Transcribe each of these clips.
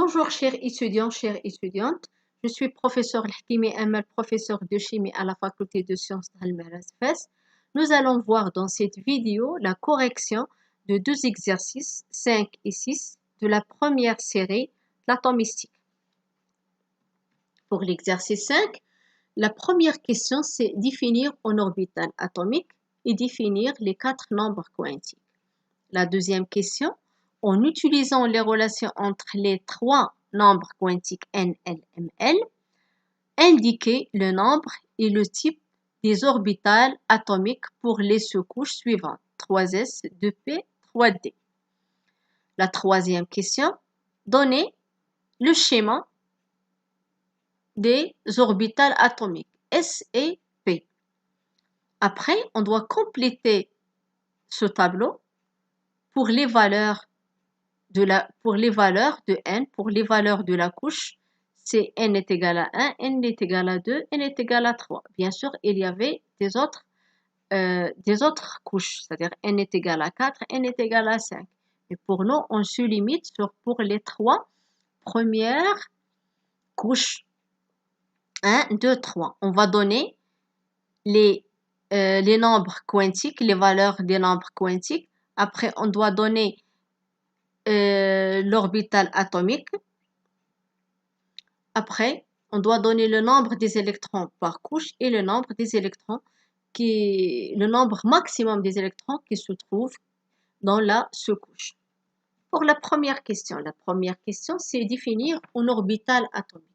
Bonjour chers étudiants, chères étudiantes. Je suis professeur L'Hkimi Amal, professeur de chimie à la faculté de sciences d'Al-Maraz Fès. Nous allons voir dans cette vidéo la correction de deux exercices 5 et 6 de la première série, l'atomistique. Pour l'exercice 5, la première question c'est définir un orbital atomique et définir les quatre nombres quantiques. La deuxième question, en utilisant les relations entre les trois nombres quantiques n, l, m, l, indiquer le nombre et le type des orbitales atomiques pour les sous-couches suivantes, 3s, 2p, 3d. La troisième question, donner le schéma des orbitales atomiques, s et p. Après, on doit compléter ce tableau pour les valeurs de n, pour les valeurs de la couche, c'est n est égal à 1, n est égal à 2, n est égal à 3. Bien sûr, il y avait des autres couches, c'est-à-dire n est égal à 4, n est égal à 5. Et pour nous, on se limite pour les trois premières couches. 1, 2, 3. On va donner les nombres quantiques, les valeurs des nombres quantiques. Après, on doit donner l'orbital atomique. Après, on doit donner le nombre des électrons par couche et le nombre des électrons le nombre maximum des électrons qui se trouvent dans la sous-couche. Pour la première question c'est définir un orbital atomique.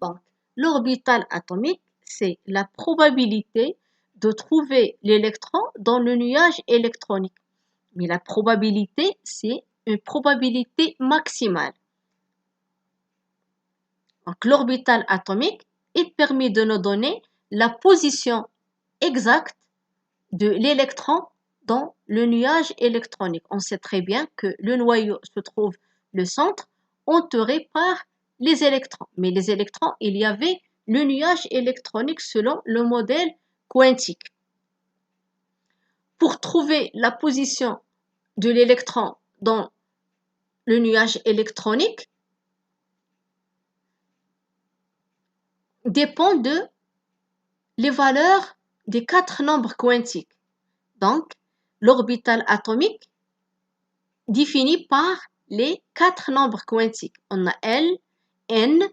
Donc, l'orbital atomique, c'est la probabilité de trouver l'électron dans le nuage électronique. Mais la probabilité, c'est une probabilité maximale. Donc, l'orbital atomique, il permet de nous donner la position exacte de l'électron dans le nuage électronique. On sait très bien que le noyau se trouve le centre, entouré par les électrons. Mais les électrons, il y avait le nuage électronique selon le modèle quantique. Pour trouver la position de l'électron dans le nuage électronique, dépend de les valeurs des quatre nombres quantiques. Donc, l'orbital atomique défini par les quatre nombres quantiques. On a L, N,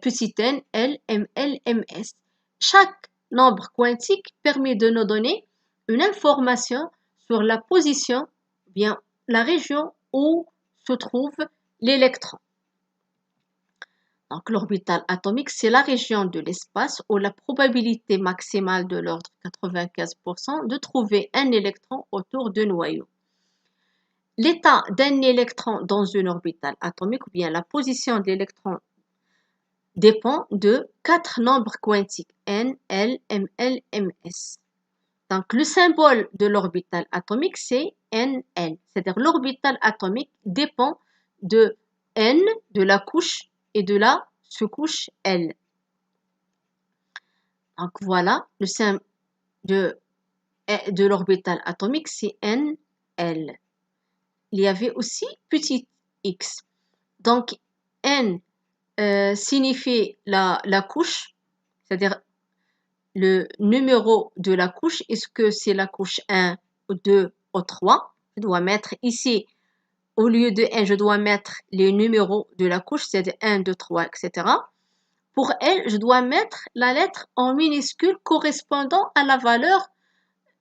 petit n, L, M, L, MS. Chaque nombre quantique permet de nous donner une information sur la position, bien la région où se trouve l'électron. Donc, l'orbital atomique, c'est la région de l'espace où la probabilité maximale de l'ordre 95% de trouver un électron autour d'un noyau. L'état d'un électron dans une orbitale atomique, ou bien la position de l'électron, dépend de quatre nombres quantiques, n, l, m, l, ms. Donc, le symbole de l'orbital atomique, c'est NL. C'est-à-dire l'orbital atomique dépend de N, de la couche, et de la sous-couche L. Donc, voilà, le symbole de l'orbital atomique, c'est NL. Il y avait aussi petit x. Donc, N signifie la couche, c'est-à-dire le numéro de la couche. Est-ce que c'est la couche 1, 2 ou 3? Je dois mettre ici, au lieu de 1, je dois mettre les numéros de la couche, c'est-à-dire 1, 2, 3, etc. Pour L, je dois mettre la lettre en minuscule correspondant à la valeur,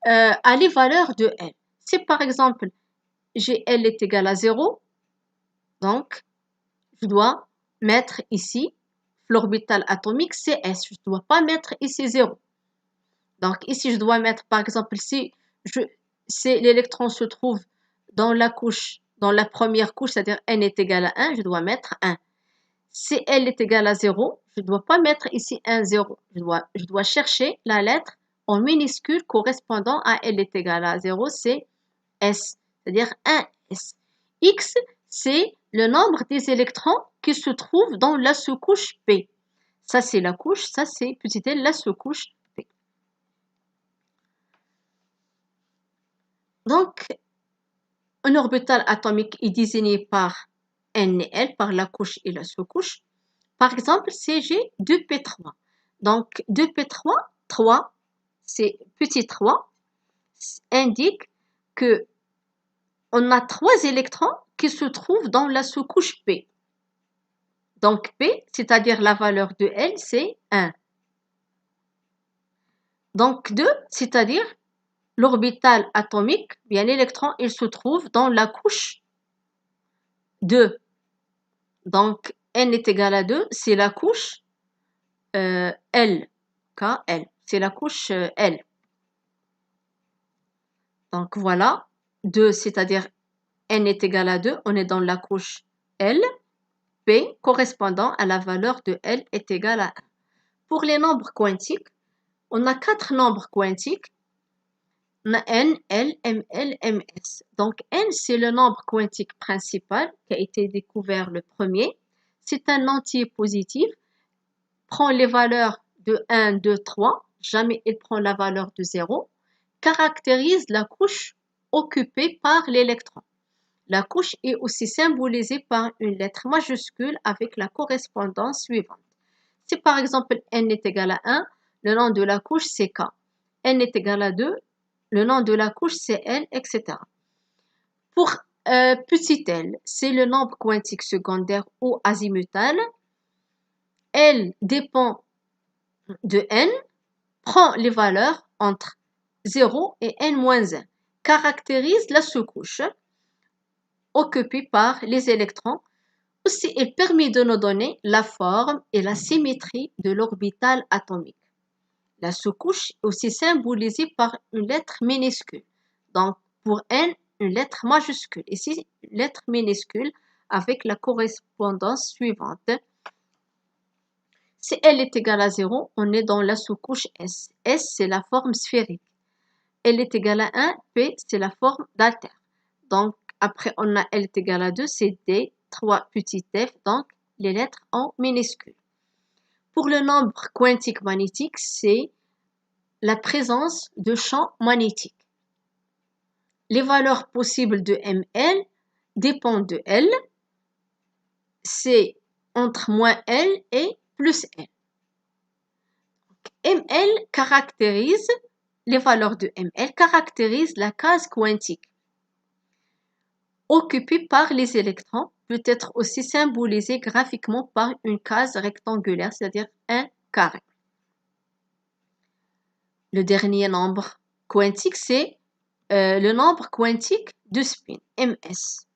à les valeurs de L. Si par exemple, j'ai L est égal à 0, donc je dois mettre ici l'orbital atomique, c'est S. Je ne dois pas mettre ici 0. Donc ici, je dois mettre, par exemple, si l'électron se trouve dans la couche, dans la première couche, c'est-à-dire n est égal à 1, je dois mettre 1. Si L est égal à 0, je ne dois pas mettre ici 1, 0. Je dois chercher la lettre en minuscule correspondant à L est égal à 0, c'est S, c'est-à-dire 1S. X, c'est le nombre des électrons qui se trouvent dans la sous-couche P. Ça, c'est la couche, ça, c'est petit l, la sous-couche P. Donc, un orbital atomique est désigné par N et L par la couche et la sous-couche. Par exemple, CG 2P3. Donc 2P3, 3, c'est petit 3, indique que on a 3 électrons qui se trouvent dans la sous-couche P. Donc P, c'est-à-dire la valeur de L, c'est 1. Donc 2, c'est-à-dire l'orbital atomique, bien l'électron, il se trouve dans la couche 2. Donc N est égal à 2, c'est la couche L, KL, c'est la couche L. Donc voilà, 2, c'est-à-dire N est égal à 2, on est dans la couche L, P correspondant à la valeur de L est égal à 1. Pour les nombres quantiques, on a 4 nombres quantiques. On a N, L, ML, MS. Donc N, c'est le nombre quantique principal qui a été découvert le premier. C'est un entier positif. Prend les valeurs de 1, 2, 3. Jamais il prend la valeur de 0. Caractérise la couche occupée par l'électron. La couche est aussi symbolisée par une lettre majuscule avec la correspondance suivante. Si par exemple N est égal à 1, le nom de la couche c'est K. N est égal à 2, le nom de la couche c'est L, etc. Pour petit l, c'est le nombre quantique secondaire ou azimutal. L dépend de N, prend les valeurs entre 0 et N-1, caractérise la sous-couche occupée par les électrons. Aussi, il permet de nous donner la forme et la symétrie de l'orbital atomique. La sous-couche est aussi symbolisée par une lettre minuscule. Donc, pour N, une lettre majuscule. Ici, une lettre minuscule avec la correspondance suivante. Si L est égal à 0, on est dans la sous-couche S. S, c'est la forme sphérique. L est égal à 1, P, c'est la forme d'altère. Donc, après, on a L est égal à 2, c'est D, 3 petits f, donc les lettres en minuscules. Pour le nombre quantique magnétique, c'est la présence de champs magnétiques. Les valeurs possibles de ML dépendent de L. C'est entre moins L et plus L. ML caractérise, les valeurs de ML caractérisent la case quantique occupée par les électrons, peut être aussi symbolisée graphiquement par une case rectangulaire, c'est-à-dire un carré. Le dernier nombre quantique, c'est le nombre quantique de spin, MS.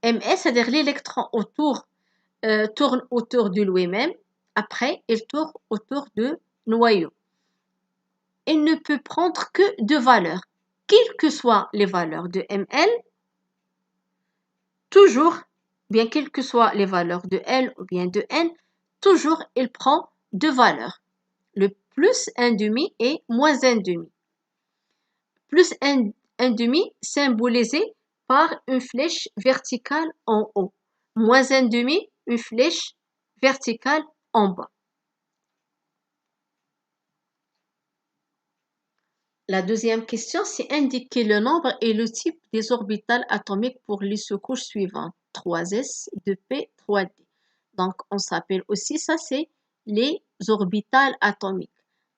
MS, c'est-à-dire l'électron tourne autour de lui-même. Après, il tourne autour du noyau. Il ne peut prendre que 2 valeurs. Quelles que soient les valeurs de ML, toujours, bien quelles que soient les valeurs de L ou bien de N, toujours il prend 2 valeurs. Le plus 1,5 et moins 1,5. Plus 1,5 symbolisé par une flèche verticale en haut. Moins 1,5, une flèche verticale en bas. La deuxième question, c'est indiquer le nombre et le type des orbitales atomiques pour les sous-couches suivantes. 3s, 2p, 3d. Donc, on s'appelle aussi, ça c'est les orbitales atomiques.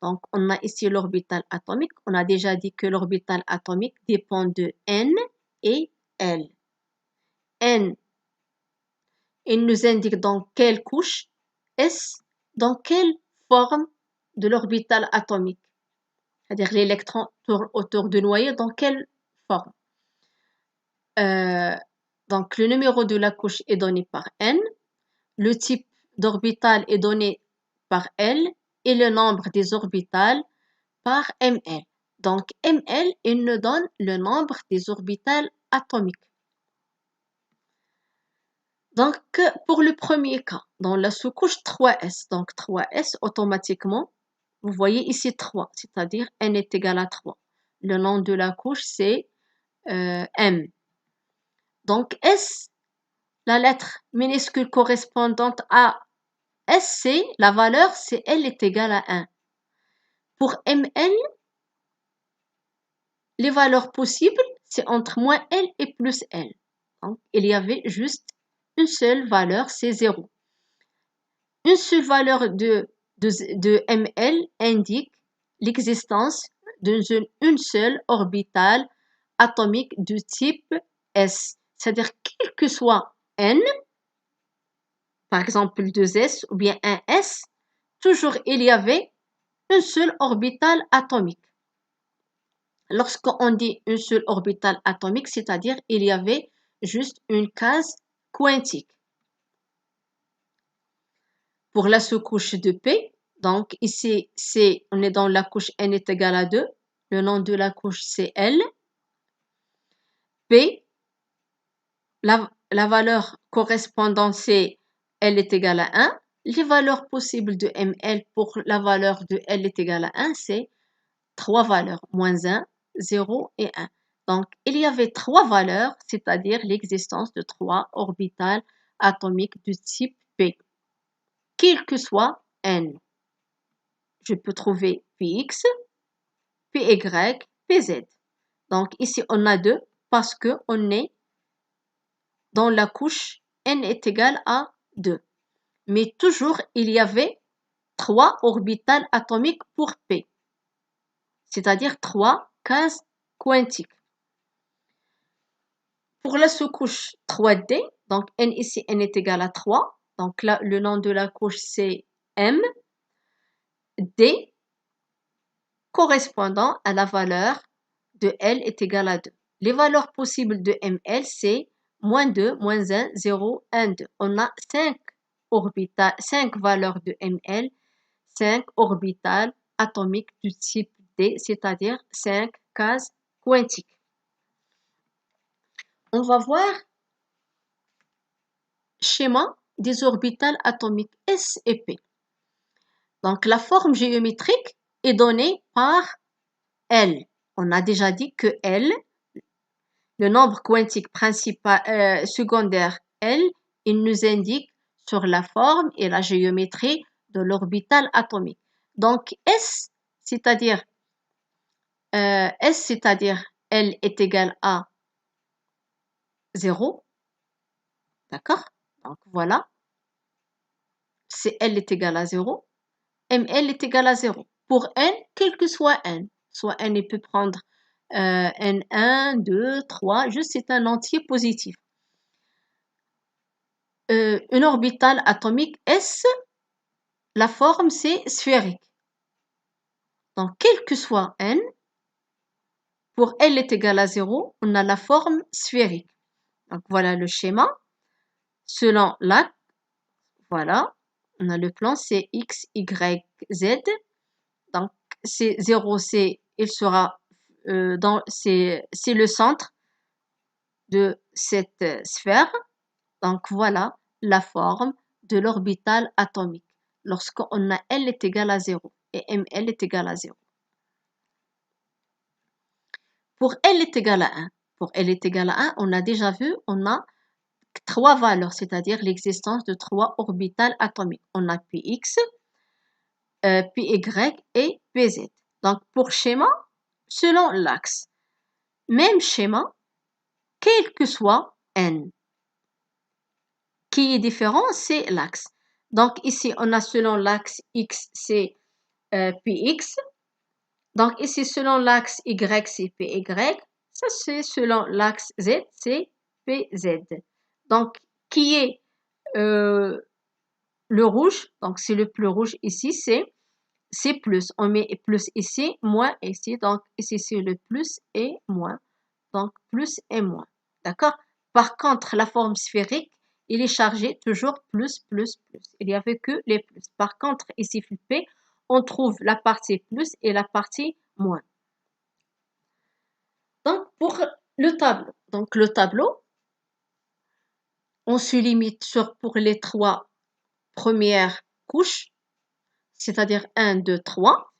Donc, on a ici l'orbital atomique. On a déjà dit que l'orbital atomique dépend de N et L. N, il nous indique dans quelle couche. S, dans quelle forme de l'orbital atomique. C'est-à-dire l'électron tourne autour du noyau, dans quelle forme. Donc, le numéro de la couche est donné par N. Le type d'orbital est donné par L. Et le nombre des orbitales par ML. Donc, ML, il nous donne le nombre des orbitales atomiques. Donc, pour le premier cas, dans la sous-couche 3s, donc 3s, automatiquement, vous voyez ici 3, c'est-à-dire N est égal à 3. Le nom de la couche, c'est M. Donc, S, la lettre minuscule correspondante à S, c'est la valeur, c'est L est égal à 1. Pour ML, les valeurs possibles, c'est entre moins L et plus L. Donc, il y avait juste une seule valeur, c'est 0. Une seule valeur de ml indique l'existence d'une seule orbitale atomique de type S. C'est-à-dire, quel que soit n, par exemple 2s ou bien 1s, toujours il y avait une seule orbitale atomique. Lorsqu'on dit une seule orbitale atomique, c'est-à-dire il y avait juste une case quantique. Pour la sous-couche de P, donc ici, on est dans la couche n est égal à 2. Le nom de la couche, c'est L. P, la valeur correspondante, c'est L est égal à 1. Les valeurs possibles de ML pour la valeur de L est égal à 1, c'est 3 valeurs, moins 1, 0 et 1. Donc, il y avait 3 valeurs, c'est-à-dire l'existence de 3 orbitales atomiques du type P. Quel que soit n. Je peux trouver Px, Py, Pz. Donc ici, on a 2 parce qu'on est dans la couche n est égal à 2. Mais toujours, il y avait 3 orbitales atomiques pour P, c'est-à-dire 3 cases quantiques. Pour la sous-couche 3D, donc n ici, n est égal à 3. Donc là, le nom de la couche, c'est M. D correspondant à la valeur de L est égal à 2. Les valeurs possibles de ML, c'est moins 2, moins 1, 0, 1, 2. On a 5 valeurs de ML, 5 orbitales atomiques du type D, c'est-à-dire 5 cases quantiques. On va voir schéma des orbitales atomiques S et P. Donc, la forme géométrique est donnée par L. On a déjà dit que L, le nombre quantique principal, secondaire L, il nous indique sur la forme et la géométrie de l'orbitale atomique. Donc, c'est-à-dire L est égal à 0. D'accord? Donc, voilà. C'est L est égal à 0. ML est égal à 0. Pour n, quel que soit n. Soit n, il peut prendre n1, 2, 3, juste c'est un entier positif. Une orbitale atomique S, la forme c'est sphérique. Donc, quel que soit n, pour L est égal à 0, on a la forme sphérique. Donc, voilà le schéma. Selon l'axe, voilà, on a le plan, c'est X, Y, Z. Donc, c'est 0, il sera c'est le centre de cette sphère. Donc, voilà la forme de l'orbitale atomique lorsqu'on a L est égal à 0 et ML est égal à 0. Pour L est égal à 1, pour L est égal à 1, on a déjà vu, on a 3 valeurs, c'est-à-dire l'existence de 3 orbitales atomiques. On a Px, Py et Pz. Donc, pour schéma, selon l'axe, même schéma, quel que soit n. Qui est différent, c'est l'axe. Donc, ici, on a selon l'axe x, c'est Px. Donc, ici, selon l'axe y, c'est Py. Ça, c'est selon l'axe z, c'est Pz. Donc, qui est le rouge? Donc, c'est le plus rouge ici, c'est plus. On met plus ici, moins ici. Donc, ici, c'est le plus et moins. Donc, plus et moins. D'accord? Par contre, la forme sphérique, il est chargé toujours plus, plus, plus. Il n'y avait que les plus. Par contre, ici, P, on trouve la partie plus et la partie moins. Donc, pour le tableau. Donc, le tableau, on se limite pour les 3 premières couches, c'est-à-dire 1, 2, 3.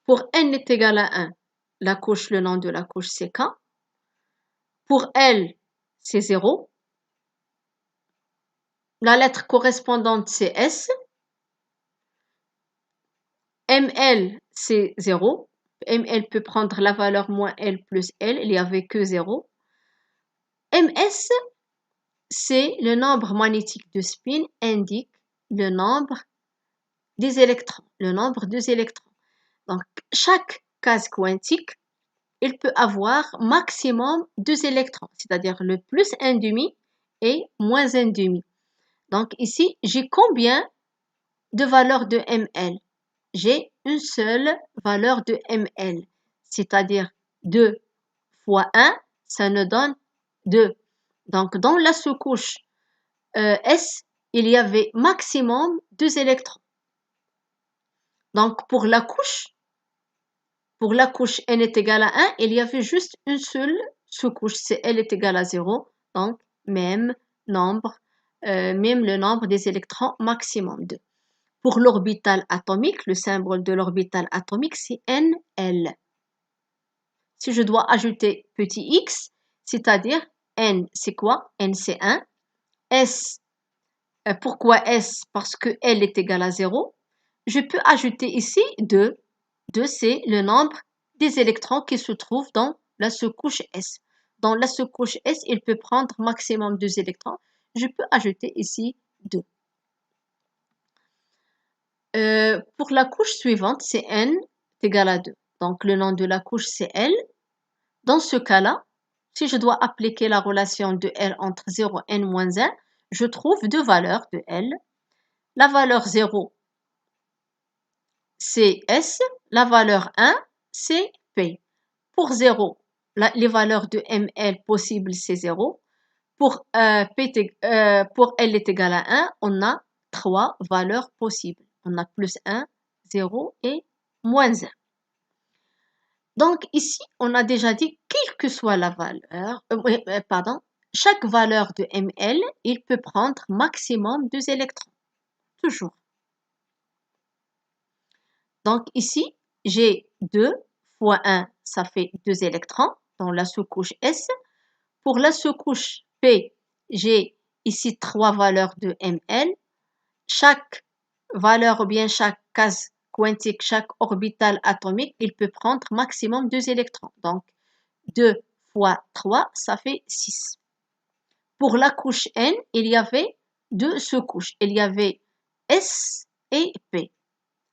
Pour n est égal à 1, la couche, le nom de la couche, c'est K. Pour L, c'est 0. La lettre correspondante, c'est S. ML, c'est 0. ML peut prendre la valeur moins L plus L. Il n'y avait que 0. MS, c'est le nombre magnétique de spin indique le nombre des électrons, le nombre des électrons. Donc, chaque case quantique, il peut avoir maximum 2 électrons, c'est-à-dire le plus 1,5 et moins 1,5. Donc, ici, j'ai combien de valeurs de ML? J'ai une seule valeur de ML, c'est-à-dire 2 fois 1, ça nous donne 2. Donc, dans la sous-couche S, il y avait maximum 2 électrons. Donc, pour la couche n est égal à 1, il y avait juste une seule sous-couche, c'est L est égal à 0. Donc, même le nombre des électrons maximum 2. Pour l'orbital atomique, le symbole de l'orbital atomique, c'est NL. Si je dois ajouter petit x, c'est-à-dire N, c'est quoi? N, c'est 1. S, pourquoi S? Parce que L est égal à 0. Je peux ajouter ici 2. 2, c'est le nombre des électrons qui se trouvent dans la sous-couche S. Dans la sous-couche S, il peut prendre maximum 2 électrons. Je peux ajouter ici 2. Pour la couche suivante, c'est N est égal à 2. Donc, le nom de la couche, c'est L. Dans ce cas-là, si je dois appliquer la relation de L entre 0 et N-1, je trouve deux valeurs de L. La valeur 0, c'est S. La valeur 1, c'est P. Pour 0, les valeurs de ML possibles, c'est 0. Pour L est égal à 1, on a 3 valeurs possibles. On a plus 1, 0 et moins 1. Donc ici, on a déjà dit, quelle que soit la valeur, chaque valeur de ML, il peut prendre maximum 2 électrons. Toujours. Donc ici, j'ai 2 fois 1, ça fait 2 électrons dans la sous-couche S. Pour la sous-couche P, j'ai ici 3 valeurs de ML. Chaque valeur ou bien chaque case quantique, chaque orbital atomique, il peut prendre maximum 2 électrons. Donc 2 fois 3, ça fait 6. Pour la couche N, il y avait 2 sous-couches. Il y avait S et P.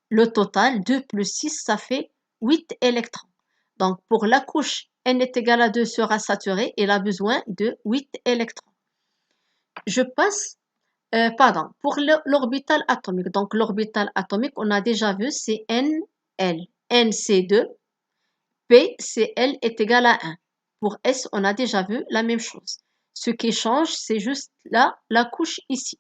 Le total, 2 plus 6, ça fait 8 électrons. Donc, pour la couche N est égal à 2 sera saturée, il a besoin de 8 électrons. Je passe, pour l'orbital atomique. Donc, l'orbital atomique, on a déjà vu, c'est NL. N, c'est 2. P, c'est L est égal à 1. Pour S, on a déjà vu la même chose. Ce qui change, c'est juste là, la couche ici.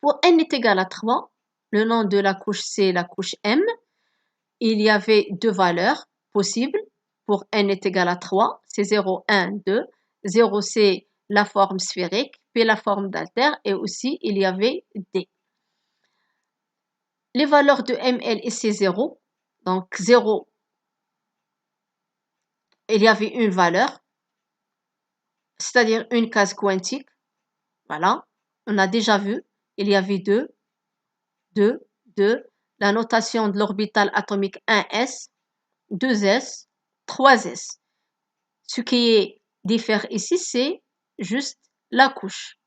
Pour N est égal à 3, le nom de la couche, c'est la couche M. Il y avait deux valeurs possibles. Pour N est égal à 3, c'est 0, 1, 2. 0, c'est la forme sphérique, P, la forme d'altère, et aussi, il y avait D. Les valeurs de ML, c'est 0. Donc, 0, il y avait une valeur, c'est-à-dire une case quantique. Voilà, on a déjà vu, il y avait 2, 2, 2. La notation de l'orbital atomique 1s, 2s, 3s. Ce qui diffère ici, c'est juste la couche.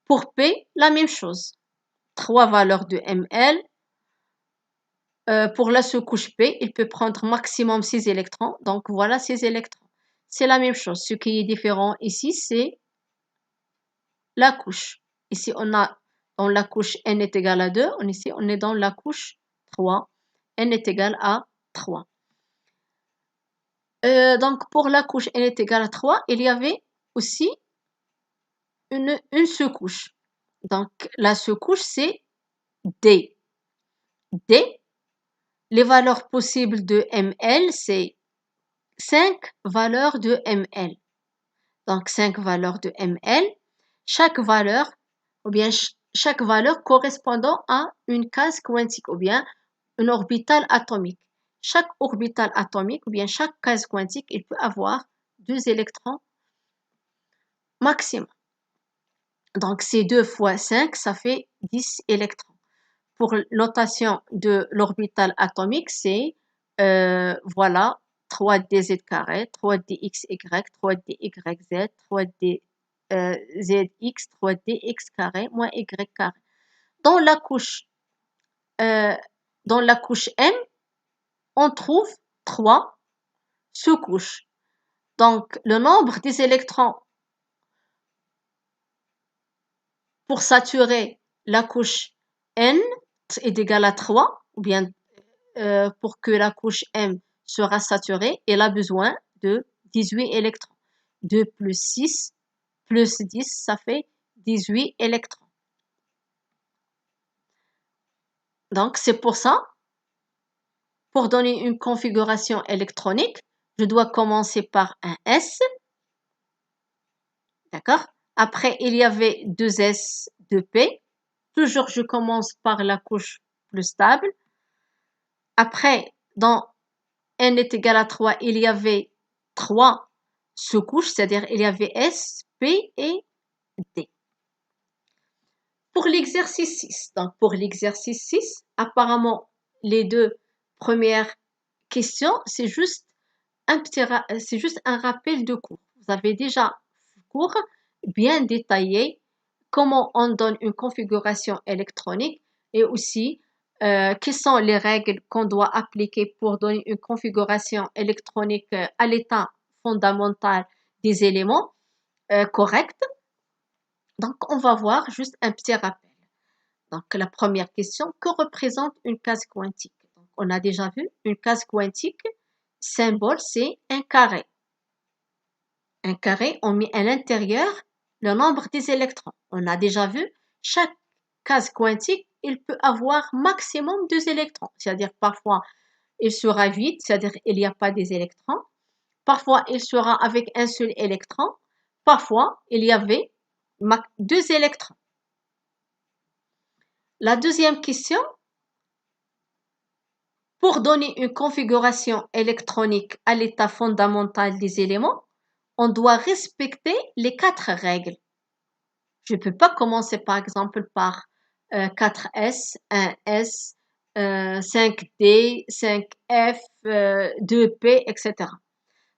Pour P, la même chose. 3 valeurs de ML. Pour la sous-couche P, il peut prendre maximum 6 électrons. Donc voilà 6 électrons. C'est la même chose. Ce qui est différent ici, c'est la couche. Ici, on a dans la couche N est égal à 2. Ici, on est dans la couche 3. N est égal à 3. Donc, pour la couche N est égal à 3, il y avait aussi une sous-couche. Donc, la sous-couche, c'est D. D, les valeurs possibles de ML, c'est 5 valeurs de ML. Donc, 5 valeurs de ML. Chaque valeur, ou bien chaque valeur correspondant à une case quantique, ou bien une orbitale atomique. Chaque orbital atomique, ou bien chaque case quantique, il peut avoir 2 électrons maximum. Donc, c'est 2 fois 5, ça fait 10 électrons. Pour notation de l'orbital atomique, c'est voilà 3dz carré, 3dxy, 3dyz, 3dzx, 3dx carré, moins y carré. Dans la couche M, on trouve 3 sous-couches. Donc, le nombre des électrons pour saturer la couche N est égal à 3, ou bien pour que la couche M sera saturée, elle a besoin de 18 électrons. 2 plus 6 plus 10, ça fait 18 électrons. Donc, c'est pour ça, pour donner une configuration électronique, je dois commencer par un S. D'accord? Après, il y avait 2S, 2P. Toujours, je commence par la couche plus stable. Après, dans N est égal à 3, il y avait 3 sous-couches, c'est-à-dire il y avait S, P et D. Pour l'exercice 6, donc pour l'exercice 6, apparemment, les deux premières questions, c'est juste un rappel de cours. Vous avez déjà cours bien détaillé comment on donne une configuration électronique et aussi quelles sont les règles qu'on doit appliquer pour donner une configuration électronique à l'état fondamental des éléments corrects. Donc, on va voir juste un petit rappel. Donc, la première question, que représente une case quantique? Donc, on a déjà vu une case quantique, symbole, c'est un carré. Un carré, on met à l'intérieur le nombre des électrons. On a déjà vu, chaque case quantique, il peut avoir maximum 2 électrons. C'est-à-dire, parfois, il sera vide, c'est-à-dire il n'y a pas des électrons. Parfois, il sera avec un seul électron. Parfois, il y avait 2 électrons. La deuxième question, pour donner une configuration électronique à l'état fondamental des éléments, on doit respecter les 4 règles. Je ne peux pas commencer par exemple par 4S, 1S, 5D, 5F, 2P, etc.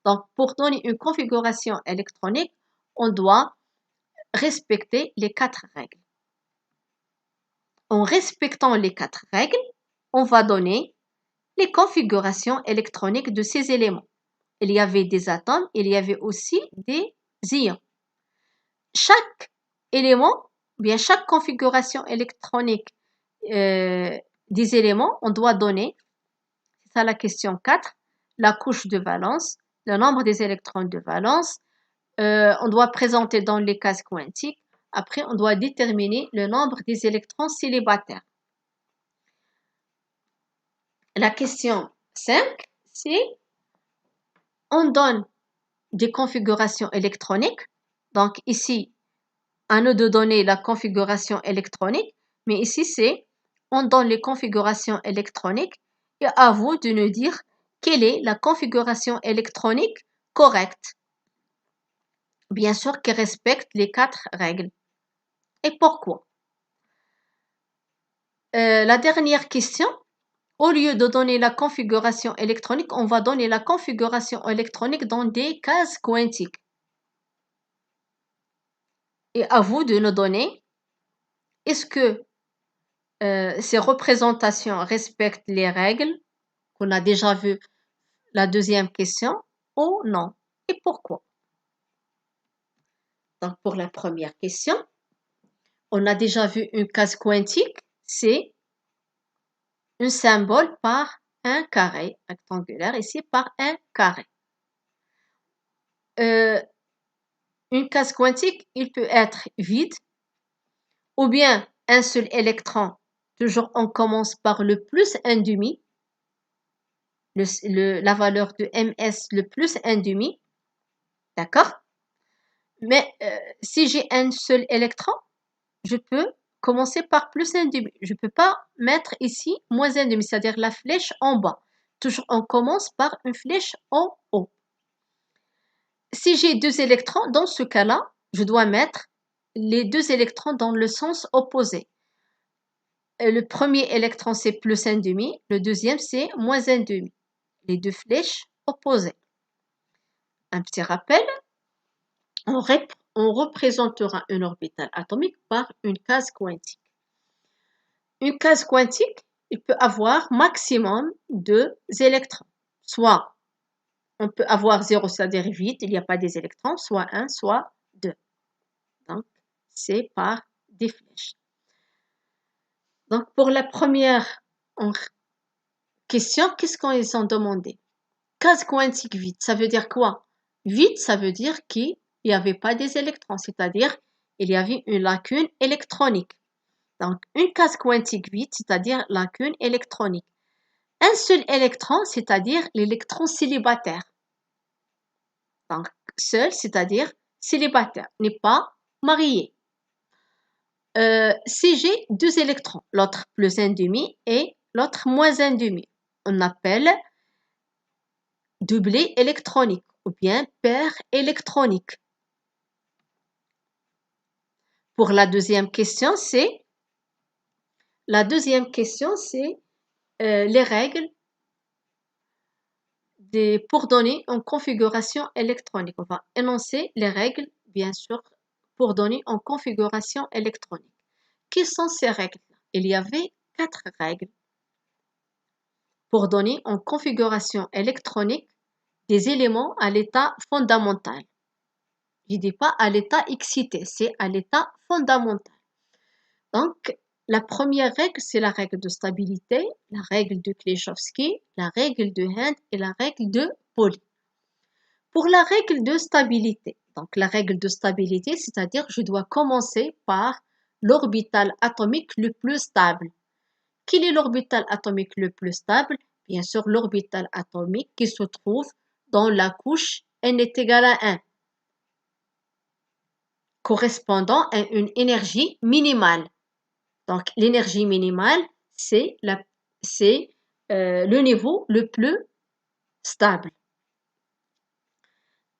Donc, pour donner une configuration électronique, on doit respecter les 4 règles. En respectant les 4 règles, on va donner les configurations électroniques de ces éléments. Il y avait des atomes, il y avait aussi des ions. Chaque élément, bien chaque configuration électronique des éléments, on doit donner, c'est ça la question 4, la couche de valence, le nombre des électrons de valence, on doit présenter dans les cases quantiques. Après, on doit déterminer le nombre des électrons célibataires. La question 5, c'est on donne des configurations électroniques. Donc ici, à nous de donner la configuration électronique, mais ici c'est on donne les configurations électroniques et à vous de nous dire quelle est la configuration électronique correcte. Bien sûr qui respecte les 4 règles. Et pourquoi? La dernière question, au lieu de donner la configuration électronique, on va donner la configuration électronique dans des cases quantiques. Et à vous de nous donner, est-ce que ces représentations respectent les règles qu'on a déjà vues la deuxième question ou non? Et pourquoi? Donc, pour la première question, on a déjà vu une case quantique, c'est un symbole par un carré rectangulaire, ici par un carré. Une case quantique, il peut être vide ou bien un seul électron. Toujours, on commence par le plus 1,5. La valeur de ms, le plus 1,5. D'accord? Mais si j'ai un seul électron, je peux commencer par plus 1,5. Je ne peux pas mettre ici moins 1,5, c'est-à-dire la flèche en bas. Toujours, on commence par une flèche en haut. Si j'ai 2 électrons, dans ce cas-là, je dois mettre les 2 électrons dans le sens opposé. Le premier électron, c'est plus 1,5. Le deuxième, c'est moins 1,5. Les 2 flèches opposés. Un petit rappel, on représentera un orbital atomique par une case quantique. Une case quantique, il peut avoir maximum 2 électrons. Soit on peut avoir 0, c'est-à-dire vide, il n'y a pas des électrons, soit 1, soit 2. Donc, c'est par des flèches. Donc, pour la première question, qu'est-ce qu'ils ont demandé? Case quantique vide, ça veut dire quoi? Vide, ça veut dire qu'il n'y avait pas des électrons, c'est-à-dire il y avait une lacune électronique. Donc, une case quantique vide, c'est-à-dire lacune électronique. Un seul électron, c'est-à-dire l'électron célibataire. Donc, seul, c'est-à-dire célibataire, n'est pas marié. Si j'ai 2 électrons, l'autre plus 1,5 et l'autre moins 1,5, on appelle doublet électronique ou bien paire électronique. Pour la deuxième question, c'est les règles pour donner une configuration électronique. On va énoncer les règles, bien sûr, pour donner une configuration électronique. Quelles sont ces règles? Il y avait 4 règles pour donner une configuration électronique des éléments à l'état fondamental. Je ne dis pas à l'état excité, c'est à l'état fondamental. Donc, la première règle, c'est la règle de stabilité, la règle de Kleshowski, la règle de Hend et la règle de Pauli. Pour la règle de stabilité, donc la règle de stabilité, c'est-à-dire je dois commencer par l'orbital atomique le plus stable. Quel est l'orbital atomique le plus stable? Bien sûr, l'orbital atomique qui se trouve dans la couche n est égal à 1, correspondant à une énergie minimale. Donc, l'énergie minimale, c'est le niveau le plus stable.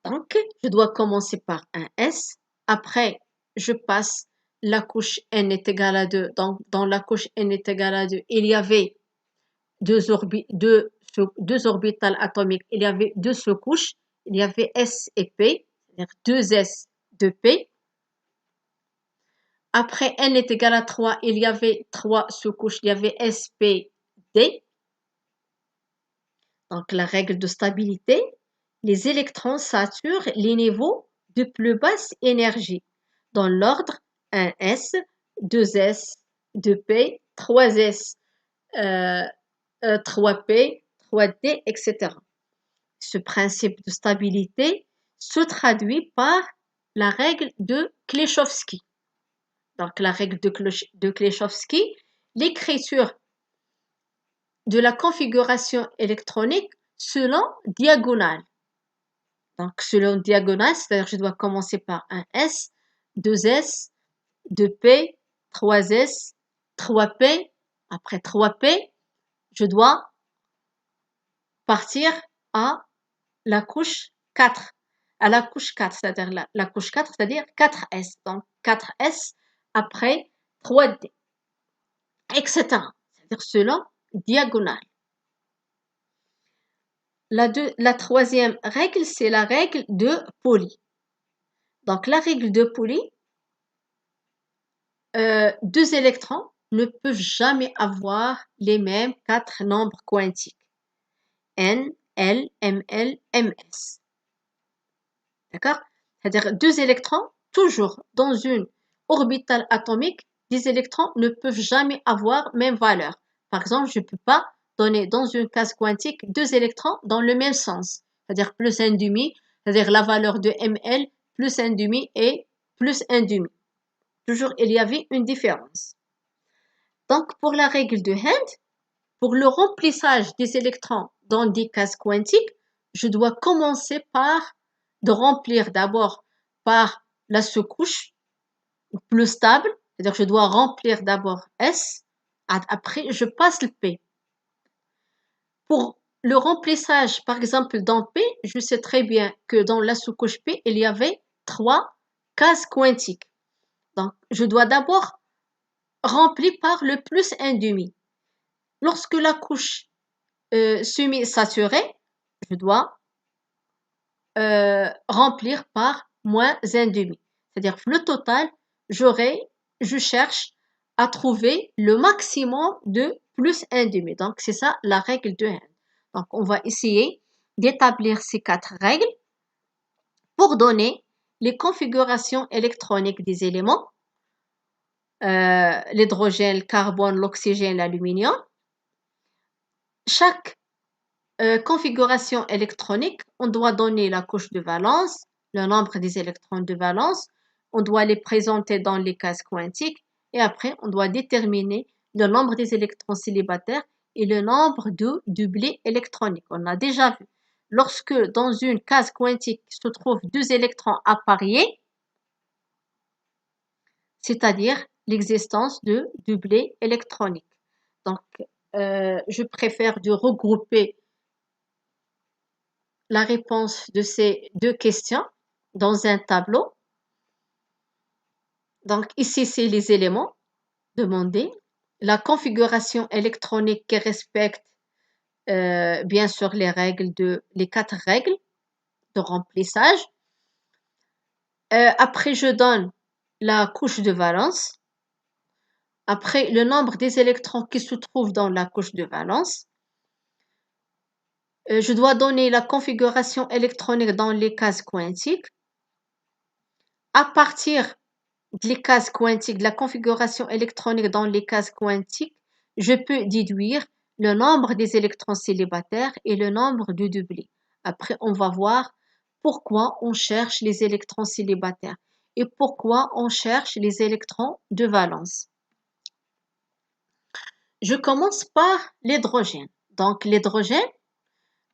Donc, je dois commencer par un S. Après, je passe la couche n est égale à 2. Donc, dans la couche n est égale à 2, il y avait deux orbitales atomiques. Il y avait 2 sous-couches. Il y avait S et P, c'est-à-dire 2S, 2P. Après n est égal à 3, il y avait 3 sous-couches. Il y avait S, P, D. Donc, la règle de stabilité, les électrons saturent les niveaux de plus basse énergie dans l'ordre 1s, 2s, 2p, 3s, 3p, 3d, etc. Ce principe de stabilité se traduit par la règle de Kleshowski. Donc, la règle de Kleshowski, l'écriture de la configuration électronique selon diagonale. Donc, selon diagonale, c'est-à-dire je dois commencer par un S, 2S, 2P, 3S, 3P. Après 3P, je dois partir à la couche 4. À la couche 4, c'est-à-dire la couche 4, c'est-à-dire 4S. Donc, 4S après 3D, etc. C'est-à-dire selon diagonale. La troisième règle, c'est la règle de Pauli. Donc, la règle de Pauli, 2 électrons ne peuvent jamais avoir les mêmes 4 nombres quantiques. N, L, Ml, Ms. D'accord? C'est-à-dire 2 électrons, toujours dans une orbitale atomique, des électrons ne peuvent jamais avoir même valeur. Par exemple, je ne peux pas donner dans une case quantique 2 électrons dans le même sens. C'est-à-dire plus 1,5, c'est-à-dire la valeur de Ml plus 1,5 et plus 1,5. Toujours, il y avait une différence. Donc, pour la règle de Hend, pour le remplissage des électrons dans des cases quantiques, je dois commencer de remplir d'abord par la sous-couche plus stable, c'est-à-dire que je dois remplir d'abord S, après je passe le P. Pour le remplissage, par exemple dans P, je sais très bien que dans la sous-couche P, il y avait 3 cases quantiques. Donc, je dois d'abord remplir par le plus 1,5. Lorsque la couche semi-saturée, je dois remplir par moins 1/2. C'est-à-dire que le total, je cherche à trouver le maximum de plus 1/2. Donc, c'est ça la règle de N. Donc, on va essayer d'établir ces 4 règles pour donner les configurations électroniques des éléments, l'hydrogène, le carbone, l'oxygène, l'aluminium. Chaque configuration électronique, on doit donner la couche de valence, le nombre des électrons de valence, on doit les présenter dans les cases quantiques et après on doit déterminer le nombre des électrons célibataires et le nombre de doublés électroniques. On a déjà vu, lorsque dans une case quantique se trouvent 2 électrons appariés, c'est-à-dire l'existence de doublés électroniques. Donc, je préfère de regrouper la réponse de ces 2 questions dans un tableau. Donc, ici, c'est les éléments demandés. La configuration électronique qui respecte, bien sûr, les 4 règles de remplissage. Après, je donne la couche de valence. Après, le nombre des électrons qui se trouvent dans la couche de valence. Je dois donner la configuration électronique dans les cases quantiques. À partir des cases quantiques, de la configuration électronique dans les cases quantiques, je peux déduire le nombre des électrons célibataires et le nombre de doublés. Après, on va voir pourquoi on cherche les électrons célibataires et pourquoi on cherche les électrons de valence. Je commence par l'hydrogène. Donc, l'hydrogène,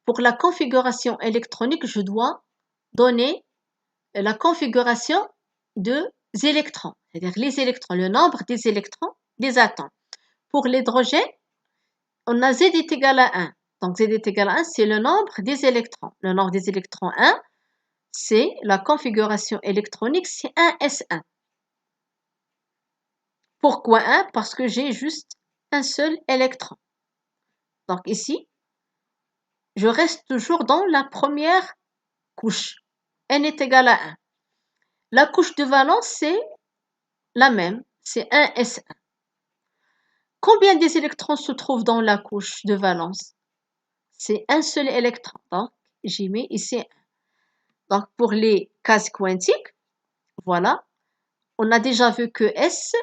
pour la configuration électronique, je dois donner la configuration des électrons, c'est-à-dire les électrons, le nombre des électrons des atomes. Pour l'hydrogène, on a Z est égal à 1. Donc, Z est égal à 1, c'est le nombre des électrons. Le nombre des électrons 1, c'est la configuration électronique, c'est 1s1. Pourquoi 1? Parce que j'ai juste un seul électron. Donc, ici, je reste toujours dans la première couche. N est égal à 1. La couche de valence, c'est la même, c'est 1s1. Combien des électrons se trouvent dans la couche de valence? C'est un seul électron. Donc, j'y mets ici 1. Donc, pour les cases quantiques, voilà, on a déjà vu que S,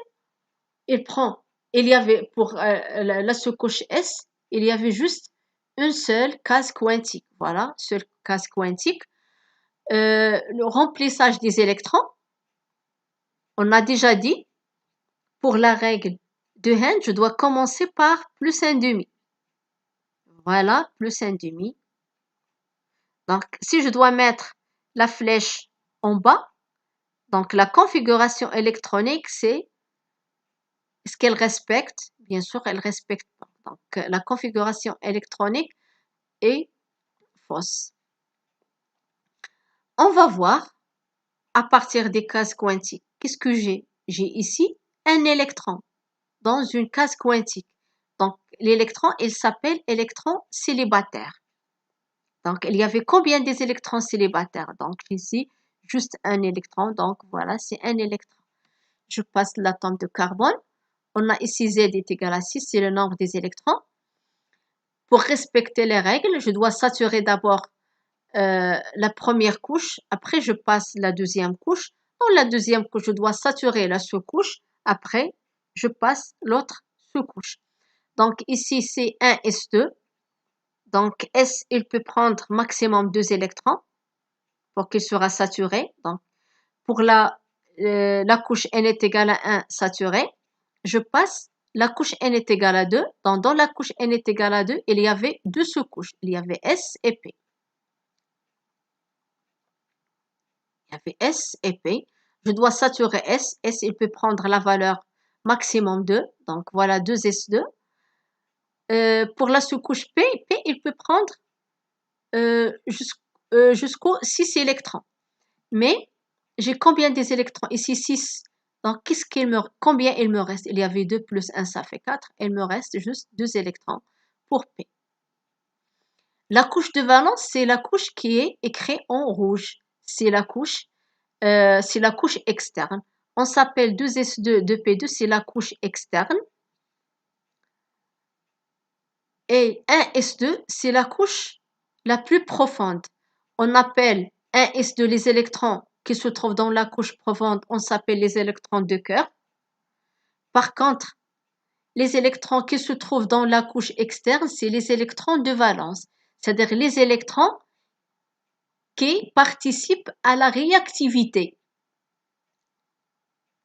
il y avait pour la sous-couche S, il y avait juste une seule case quantique. Voilà, seule case quantique. Le remplissage des électrons, on a déjà dit, pour la règle de Henn, je dois commencer par plus 1/2. Voilà, plus 1/2. Donc, si je dois mettre la flèche en bas, donc la configuration électronique, c'est est-ce qu'elle respecte? Bien sûr, elle respecte pas. Donc, la configuration électronique est fausse. On va voir à partir des cases quantiques. Qu'est-ce que j'ai? J'ai ici un électron dans une case quantique. Donc, l'électron, il s'appelle électron célibataire. Donc, il y avait combien des électrons célibataires? Donc, ici, juste un électron. Donc, voilà, c'est un électron. Je passe l'atome de carbone. On a ici Z est égal à 6, c'est le nombre des électrons. Pour respecter les règles, je dois saturer d'abord la première couche. Après, je passe la deuxième couche. Dans la deuxième couche, je dois saturer la sous-couche. Après, je passe l'autre sous-couche. Donc, ici, c'est 1s2. Donc, S, il peut prendre maximum 2 électrons pour qu'il sera saturé. Donc, pour la couche N est égale à 1 saturée, je passe la couche N est égale à 2. Donc, dans la couche N est égale à 2, il y avait 2 sous-couches. Il y avait S et P. Il y avait S et P. Je dois saturer S. S, il peut prendre la valeur maximum 2. Donc, voilà 2S2. Pour la sous-couche P, il peut prendre jusqu'aux 6 électrons. Mais j'ai combien des électrons? Ici 6. Donc, combien il me reste? Il y avait 2 plus 1, ça fait 4. Il me reste juste 2 électrons pour P. La couche de valence, c'est la couche qui est écrite en rouge. C'est la couche externe. On s'appelle 2s2, 2p2, c'est la couche externe. Et 1s2, c'est la couche la plus profonde. On appelle 1s2 les électrons qui se trouvent dans la couche profonde, on s'appelle les électrons de cœur. Par contre, les électrons qui se trouvent dans la couche externe, c'est les électrons de valence, c'est-à-dire les électrons qui participent à la réactivité.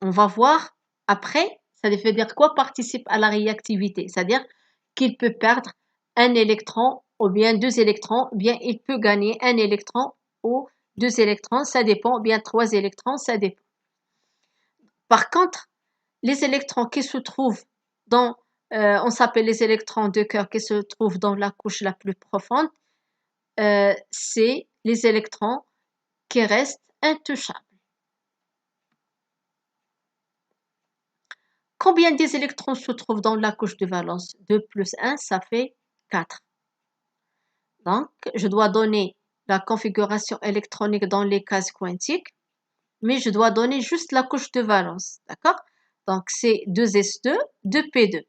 On va voir après, ça veut dire quoi participe à la réactivité, c'est-à-dire qu'il peut perdre un électron ou bien 2 électrons, ou bien il peut gagner un électron ou 2 électrons, ça dépend, ou bien 3 électrons, ça dépend. Par contre, les électrons qui se trouvent dans, on s'appelle les électrons de cœur qui se trouvent dans la couche la plus profonde, c'est les électrons qui restent intouchables. Combien des électrons se trouvent dans la couche de valence? 2 plus 1, ça fait 4. Donc, je dois donner la configuration électronique dans les cases quantiques, mais je dois donner juste la couche de valence, d'accord? Donc, c'est 2s2, 2p2.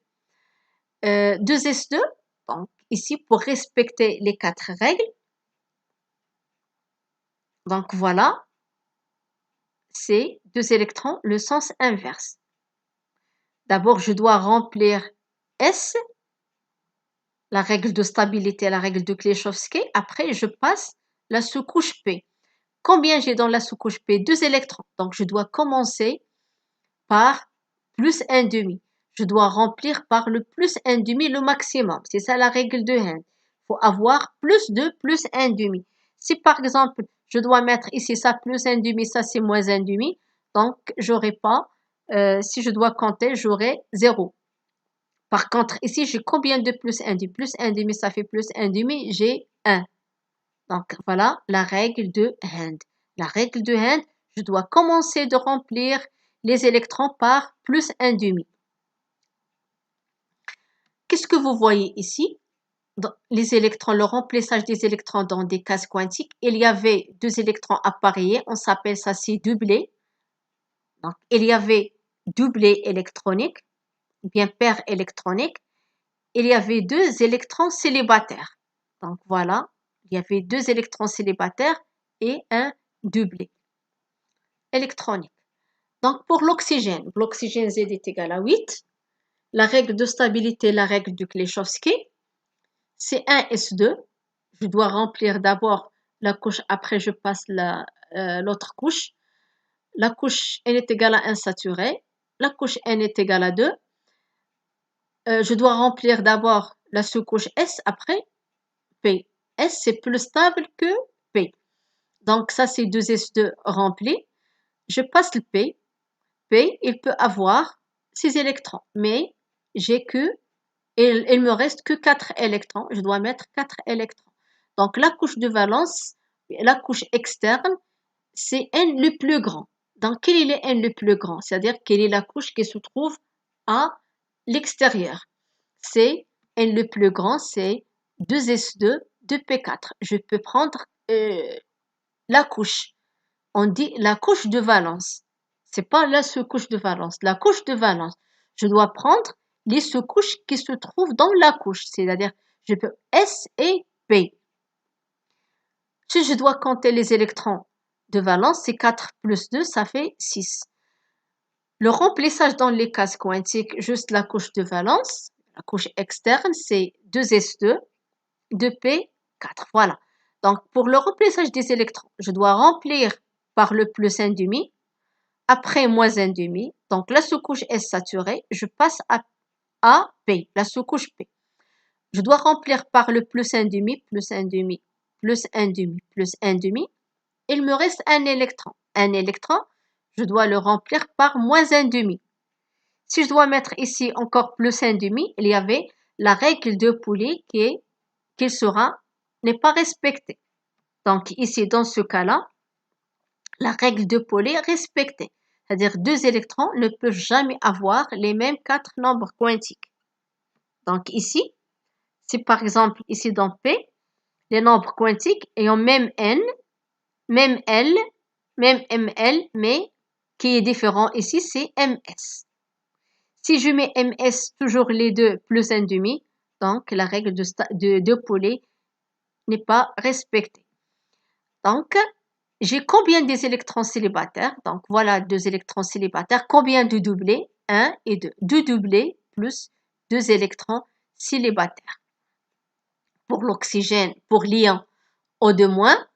2s2, donc ici, pour respecter les 4 règles, donc voilà, c'est 2 électrons, le sens inverse. D'abord, je dois remplir S, la règle de stabilité, la règle de Kleshowski. Après, je passe la sous-couche P. Combien j'ai dans la sous-couche P? 2 électrons. Donc, je dois commencer par plus 1,5. Je dois remplir par le plus 1,5 le maximum. C'est ça la règle de Henn. Il faut avoir plus de plus 1,5. Si par exemple, je dois mettre ici ça plus 1,5, ça c'est moins 1,5, donc j'aurai pas, si je dois compter, j'aurai 0. Par contre, ici, j'ai combien de plus 1,5? Plus 1,5, ça fait plus 1,5, j'ai 1. Donc, voilà la règle de Henn. La règle de Henn, je dois commencer de remplir les électrons par plus 1,5. Qu'est-ce que vous voyez ici? Dans les électrons, le remplissage des électrons dans des cases quantiques, il y avait 2 électrons appareillés, on s'appelle ça c'est doublé. Donc, il y avait doublé électronique, bien paire électronique. Il y avait 2 électrons célibataires. Donc, voilà, il y avait 2 électrons célibataires et un doublé électronique. Donc, pour l'oxygène Z est égal à 8. La règle de stabilité, la règle de Kleshowski, c'est 1s2. Je dois remplir d'abord la couche, après je passe l'autre couche. La couche N est égale à 1 saturé. La couche N est égale à 2. Je dois remplir d'abord la sous-couche S, après P. S, c'est plus stable que P. Donc, ça, c'est 2s2 rempli. Je passe le P. P, il peut avoir 6 électrons, mais il me reste que 4 électrons. Je dois mettre 4 électrons. Donc, la couche de valence, la couche externe, c'est N le plus grand. Donc, quel est le N le plus grand? C'est-à-dire quelle est la couche qui se trouve à l'extérieur. C'est N le plus grand, c'est 2s2, 2p4. Je peux prendre la couche. On dit la couche de valence. C'est pas la sous-couche de valence. La couche de valence. Je dois prendre les sous-couches qui se trouvent dans la couche. C'est-à-dire, je peux S et P. Si je dois compter les électrons de valence, c'est 4 plus 2, ça fait 6. Le remplissage dans les cases quantiques, juste la couche de valence, la couche externe, c'est 2s2, 2p4. Voilà. Donc, pour le remplissage des électrons, je dois remplir par le plus 1,5, après moins 1,5. Donc, la sous-couche est saturée, je passe à P, la sous-couche P. Je dois remplir par le plus 1,5, plus 1,5, plus 1,5, plus 1,5. Il me reste un électron. Un électron, je dois le remplir par moins 1,5. Si je dois mettre ici encore plus 1,5, il y avait la règle de Pauli qui n'est pas respectée. Donc ici, dans ce cas-là, la règle de Pauli est respectée. C'est-à-dire 2 électrons ne peuvent jamais avoir les mêmes 4 nombres quantiques. Donc ici, si par exemple ici dans P, les nombres quantiques ayant même n, même L, même ML, mais qui est différent ici, c'est MS. Si je mets MS toujours les deux plus 1,5, donc la règle de Pauli n'est pas respectée. Donc, j'ai combien des électrons célibataires? Donc, voilà 2 électrons célibataires. Combien de doublés? 1 et 2. 2 doublés plus 2 électrons célibataires. Pour l'oxygène, pour l'ion O2-,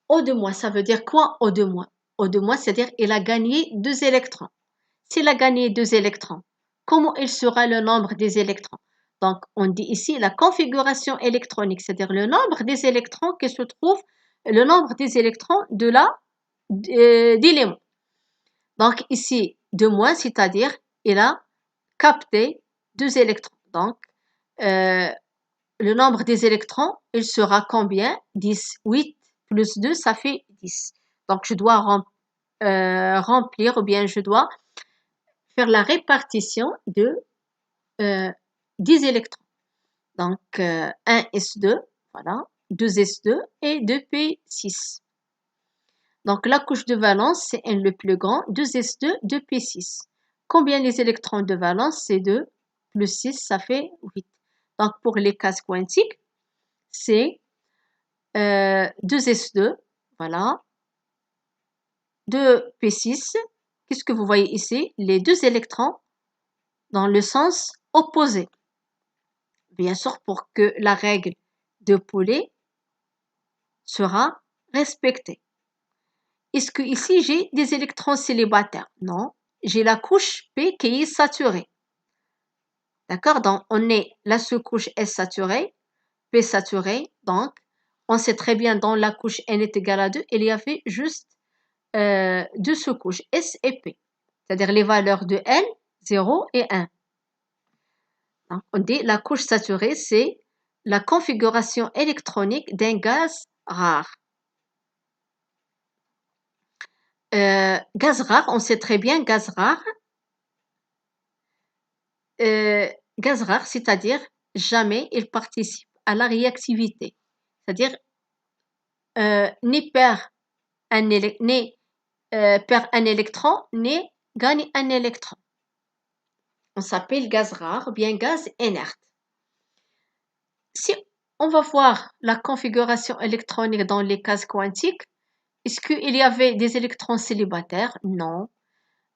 O2-, ça veut dire quoi O2-? O2-, c'est-à-dire il a gagné 2 électrons. S'il a gagné 2 électrons, comment il sera le nombre des électrons? Donc, on dit ici la configuration électronique, c'est-à-dire le nombre des électrons qui se trouvent, le nombre des électrons de d'éléments. Donc, ici, 2-, c'est-à-dire il a capté 2 électrons. Donc, le nombre des électrons, il sera combien? 10. 8 plus 2, ça fait 10. Donc, je dois remplir, ou bien je dois faire la répartition de 10 électrons. Donc, 1s2, voilà, 2s2 et 2p6. Donc, la couche de valence, c'est N le plus grand, 2s2, 2p6. Combien les électrons de valence? C'est 2 plus 6, ça fait 8. Donc, pour les cases quantiques, c'est 2s2, voilà, 2p6. Qu'est-ce que vous voyez ici? Les deux électrons dans le sens opposé. Bien sûr, pour que la règle de Pauli sera respectée. Est-ce que ici j'ai des électrons célibataires? Non, j'ai la couche P qui est saturée. D'accord? Donc, on est la sous-couche S saturée, P saturée. Donc, on sait très bien dans la couche N est égale à 2, il y avait juste 2 sous-couches, S et P. C'est-à-dire les valeurs de N, 0 et 1. Donc, on dit la couche saturée, c'est la configuration électronique d'un gaz rare. Gaz rare, on sait très bien, gaz rare, c'est-à-dire jamais il participe à la réactivité. C'est-à-dire ni perd un électron, ni gagne un électron. On s'appelle gaz rare ou bien gaz inerte. Si on va voir la configuration électronique dans les cases quantiques, est-ce qu'il y avait des électrons célibataires? Non.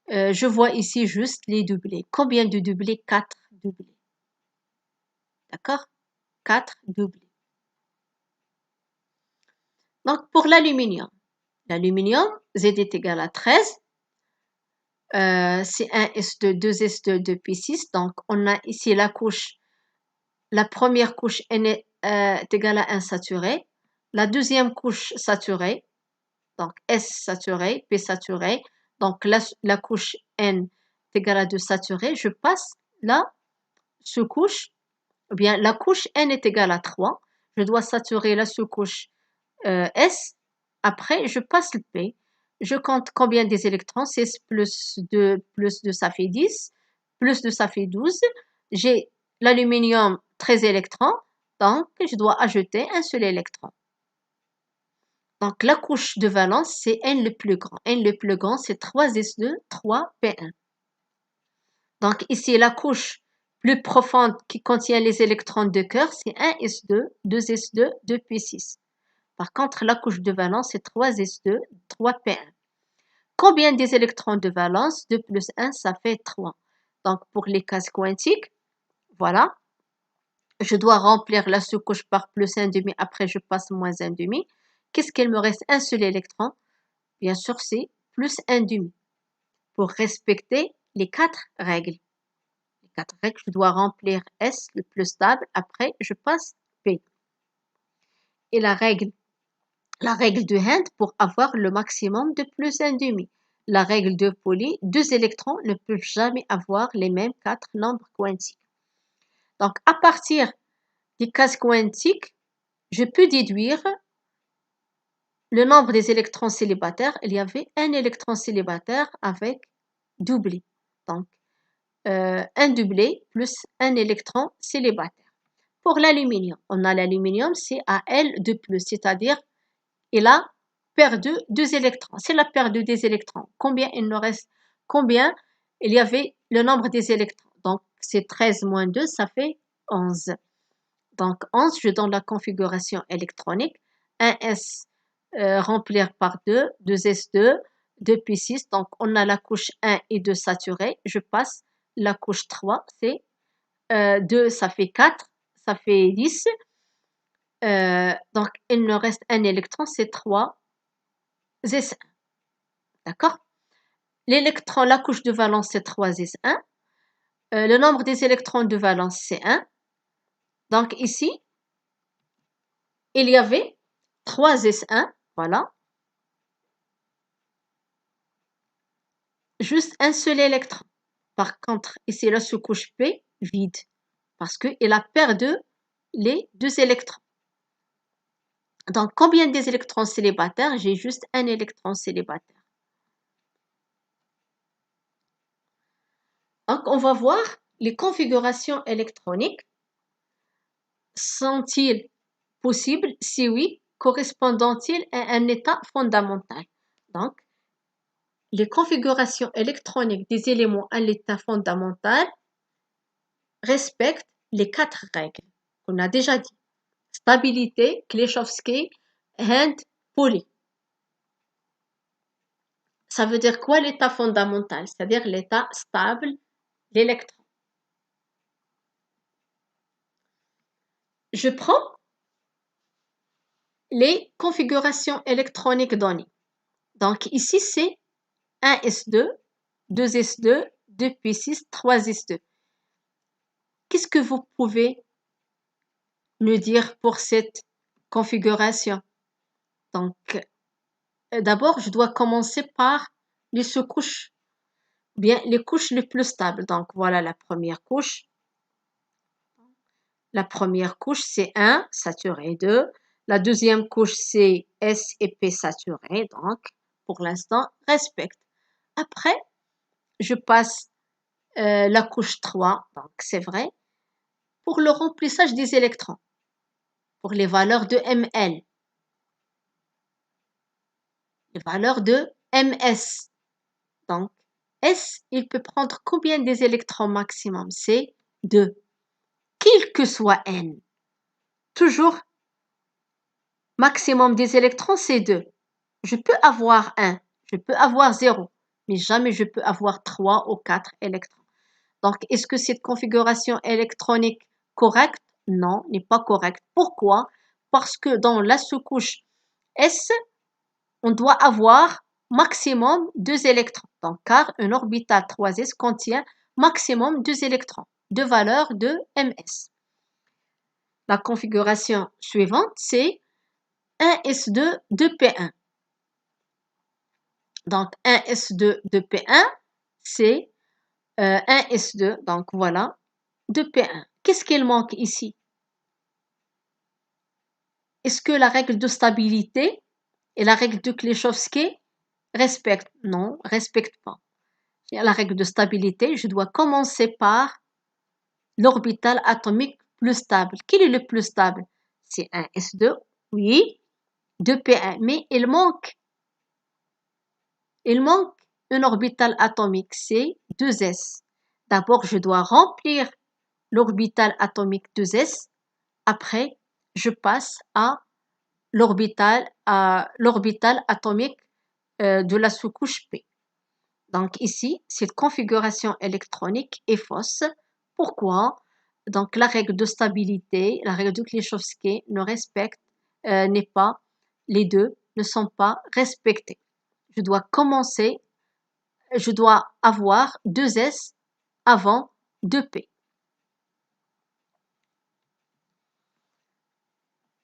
Je vois ici juste les doublés. Combien de doublés? 4 doublés. D'accord? 4 doublés. Donc, pour l'aluminium, Z est égal à 13. C'est 1s2, 2s2, 2p6. Donc, on a ici la couche, la première couche N est égale à 1 saturé. La deuxième couche saturée, donc S saturé, P saturé. Donc, la couche N est égale à 2 saturé. Je passe la sous-couche, ou bien la couche N est égale à 3. Je dois saturer la sous-couche S. Après, je passe le P. Je compte combien des électrons. 6 plus 2, ça fait 10. Plus 2, ça fait 12. J'ai l'aluminium 13 électrons. Donc, je dois ajouter un seul électron. Donc, la couche de valence, c'est N le plus grand. N le plus grand, c'est 3s2, 3p1. Donc, ici, la couche plus profonde qui contient les électrons de cœur, c'est 1s2, 2s2, 2p6. Par contre, la couche de valence, c'est 3s2, 3p1. Combien des électrons de valence? 2 plus 1, ça fait 3. Donc, pour les cases quantiques, voilà. Je dois remplir la sous-couche par plus 1,5, après je passe moins 1,5. Qu'est-ce qu'il me reste? Un seul électron. Bien sûr, c'est plus 1,5. Pour respecter les 4 règles. Les 4 règles, je dois remplir S, le plus stable. Après, je passe P. Et la règle de Hend pour avoir le maximum de plus 1,5. La règle de Pauli, 2 électrons ne peuvent jamais avoir les mêmes 4 nombres quantiques. Donc, à partir des cases quantiques, je peux déduire le nombre des électrons célibataires. Il y avait un électron célibataire avec doublé. Donc, un doublé plus un électron célibataire. pour l'aluminium. On a l'aluminium, c'est Al de plus, c'est-à-dire il a perdu 2 électrons. C'est la perte des électrons. Combien il nous reste? Combien il y avait le nombre des électrons? Donc, c'est 13 moins 2, ça fait 11. Donc, 11, je donne la configuration électronique. 1s remplir par 2, 2s2, 2p6. Donc, on a la couche 1 et 2 saturée. Je passe la couche 3, c'est 2, ça fait 4, ça fait 10. Donc, il nous reste un électron, c'est 3 S1. D'accord? L'électron, la couche de valence, c'est 3 S1. Le nombre des électrons de valence, c'est 1. Donc, ici, il y avait 3 S1. Voilà. Juste un seul électron. Par contre, ici, la sous-couche P, vide. Parce qu'il a perdu les 2 électrons. Donc, combien des électrons célibataires? J'ai juste un électron célibataire. Donc, on va voir les configurations électroniques. Sont-ils possibles? Si oui, correspondent-ils à un état fondamental? Donc, les configurations électroniques des éléments à l'état fondamental respectent les 4 règles qu'on a déjà dit. Stabilité, Kleshowski, and Pauli. Ça veut dire quoi l'état fondamental? C'est-à-dire l'état stable, l'électron. Je prends les configurations électroniques données. Donc ici, c'est 1s2, 2s2, 2p6, 3s2. Qu'est-ce que vous pouvez me dire pour cette configuration? Donc, d'abord, je dois commencer par les sous-couches, bien les couches les plus stables. Donc, voilà la première couche. La première couche, c'est 1 saturé 2. La deuxième couche, c'est S et P saturé. Donc, pour l'instant, respecte. Après, je passe la couche 3. Donc, c'est vrai. Pour le remplissage des électrons, pour les valeurs de ML, les valeurs de MS. Donc, S, il peut prendre combien des électrons maximum? C'est 2. Quel que soit N, toujours maximum des électrons, c'est 2. Je peux avoir 1, je peux avoir 0, mais jamais je peux avoir 3 ou 4 électrons. Donc, est-ce que cette configuration électronique correcte? Non, n'est pas correcte. Pourquoi? Parce que dans la sous-couche S, on doit avoir maximum 2 électrons. Donc, car un orbital 3s contient maximum 2 électrons, 2 valeurs de ms. La configuration suivante, c'est 1s2, 2p1. Donc, 1s2, 2p1, c'est 1s2. Donc, voilà, 2p1. Qu'est-ce qu'il manque ici? Est-ce que la règle de stabilité et la règle de Kleshowski respectent? Non, respectent pas. La règle de stabilité, je dois commencer par l'orbital atomique plus stable. Quel est le plus stable? C'est 1s2, oui, 2p1, mais il manque un orbital atomique, c'est 2s. D'abord, je dois remplir l'orbital atomique 2s. Après, je passe à l'orbital atomique de la sous-couche P. Donc ici, cette configuration électronique est fausse. Pourquoi? Donc la règle de stabilité, la règle de Kleshowski les deux ne sont pas respectés. Je dois avoir 2s avant 2p.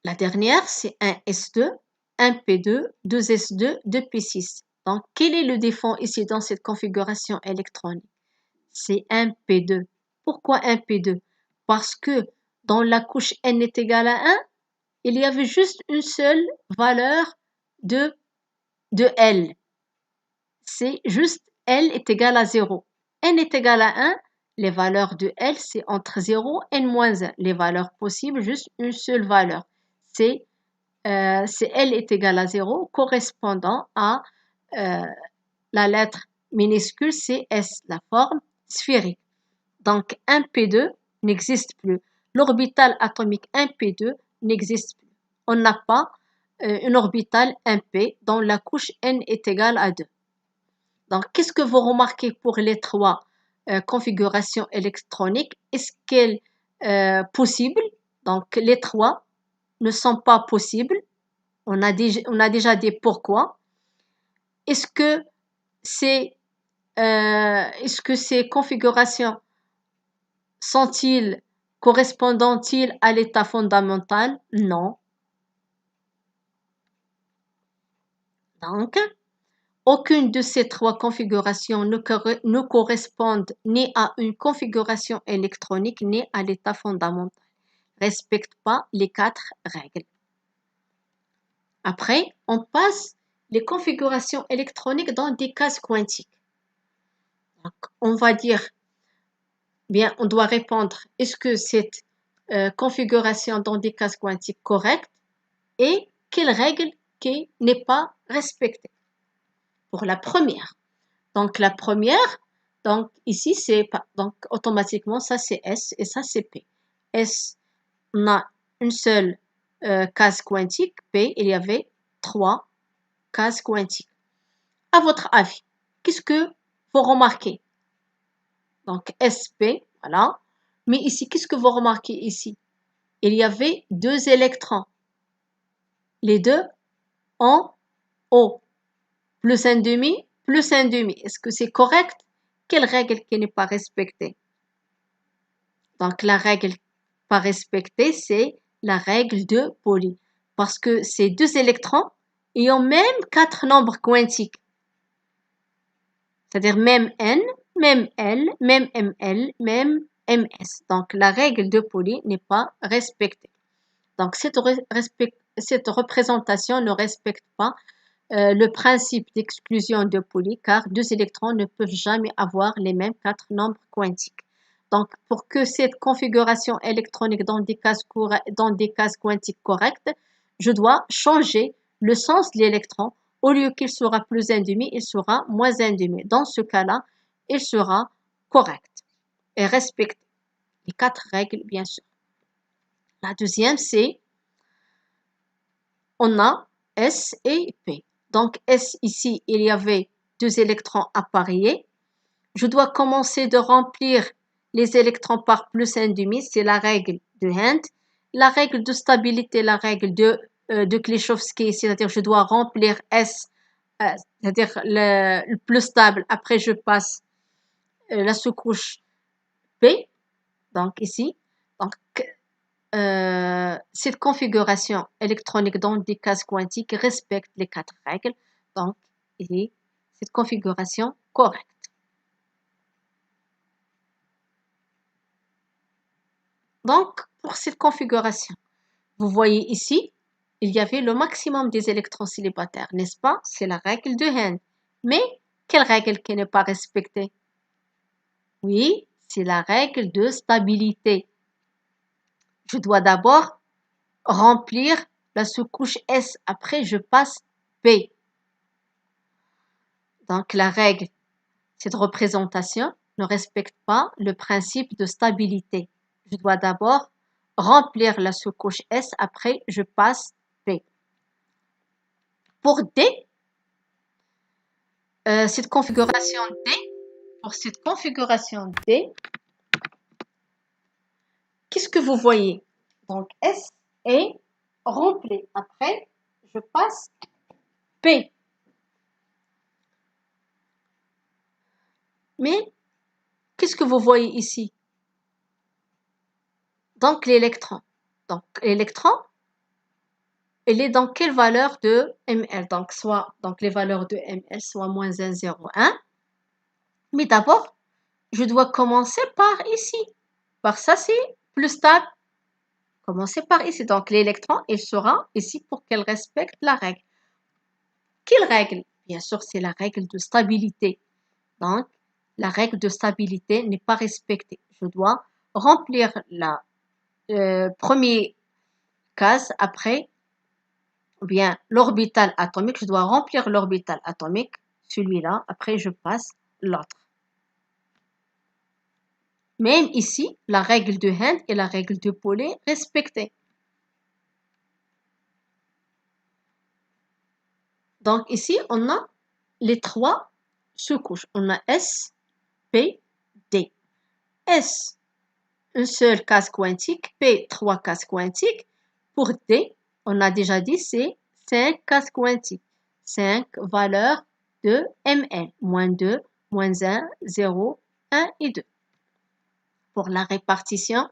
La dernière, c'est 1s2, 1p2, 2s2, 2p6. Donc, quel est le défaut ici dans cette configuration électronique? C'est 1p2. Pourquoi 1p2? Parce que dans la couche n est égale à 1, il y avait juste une seule valeur de L. C'est juste L est égal à 0. N est égal à 1, Les valeurs de L, c'est entre 0 et n-1. Les valeurs possibles, juste une seule valeur. C'est L est égal à 0, correspondant à la lettre minuscule, c'est S, la forme sphérique. Donc, 1p2 n'existe plus. L'orbital atomique 1p2 n'existe plus. On n'a pas une orbitale 1p dont la couche n est égale à 2. Donc, qu'est-ce que vous remarquez pour les trois configurations électroniques? Est-ce qu'elles sont possibles? Donc, les trois ne sont pas possibles. On a déjà dit pourquoi. Est-ce que ces configurations correspondent-ils à l'état fondamental? Non. Donc, aucune de ces trois configurations ne correspondent ni à une configuration électronique ni à l'état fondamental. Respecte pas les 4 règles. Après, on passe les configurations électroniques dans des cases quantiques. Donc, on va dire, bien, on doit répondre, est-ce que cette configuration dans des cases quantiques correcte et quelle règle qui n'est pas respectée pour la première. Donc, la première, donc ici, c'est donc automatiquement, ça c'est S et ça c'est P. S, on a une seule case quantique. P, il y avait 3 cases quantiques. À votre avis, qu'est-ce que vous remarquez? Donc, SP, voilà. Mais ici, qu'est-ce que vous remarquez ici? Il y avait 2 électrons. Les deux en O. Plus un demi, plus un demi. Est-ce que c'est correct? Quelle règle qui n'est pas respectée? Donc, la règle pas respectée, c'est la règle de Pauli. Parce que ces 2 électrons, ils ont même 4 nombres quantiques. C'est-à-dire même N, même L, même ML, même MS. Donc, la règle de Pauli n'est pas respectée. Donc, cette représentation ne respecte pas le principe d'exclusion de Pauli car 2 électrons ne peuvent jamais avoir les mêmes 4 nombres quantiques. Donc, pour que cette configuration électronique dans des cases quantiques correctes, je dois changer le sens de l'électron. Au lieu qu'il sera plus 1,5, il sera moins 1,5. Dans ce cas-là, il sera correct et respecte les 4 règles, bien sûr. La deuxième, c'est on a S et P. Donc, S ici, il y avait 2 électrons appareillés. Je dois commencer de remplir les électrons par plus 1,5, c'est la règle de Hend. La règle de stabilité, la règle de Klichowski, c'est-à-dire je dois remplir S, c'est-à-dire le plus stable. Après, je passe la sous-couche P, donc ici. Donc, cette configuration électronique dans des cases quantiques respecte les 4 règles. Donc, il est cette configuration correcte. Donc, pour cette configuration, vous voyez ici, il y avait le maximum des électrons célibataires, n'est-ce pas? C'est la règle de Hend. Mais, quelle règle qui n'est pas respectée? Oui, c'est la règle de stabilité. Je dois d'abord remplir la sous-couche S, après je passe P. Donc, la règle, cette représentation ne respecte pas le principe de stabilité. Je dois d'abord remplir la sous-couche S, après je passe P. Pour D, cette configuration D, qu'est-ce que vous voyez? Donc S est rempli. Après, je passe P. Mais, qu'est-ce que vous voyez ici? Donc l'électron. Donc l'électron, il est dans quelle valeur de ml? Donc les valeurs de ml soit moins 1, 0, 1. Mais d'abord, je dois commencer par ici. Par ça, c'est plus stable. Commencer par ici. Donc l'électron, il sera ici pour qu'elle respecte la règle. Quelle règle? Bien sûr, c'est la règle de stabilité. Donc, la règle de stabilité n'est pas respectée. Je dois remplir la première case après, ou bien l'orbital atomique. Je dois remplir l'orbital atomique, celui-là. Après, je passe l'autre. Même ici, la règle de Henle et la règle de Pauli est respectée. Donc ici, on a les trois sous-couches. On a S, P, D. S, une seule case quantique. P, trois cases quantiques. Pour D, on a déjà dit, c'est 5 cases quantiques. 5 valeurs de Mn. Moins 2, moins 1, 0, 1 et 2. Pour la répartition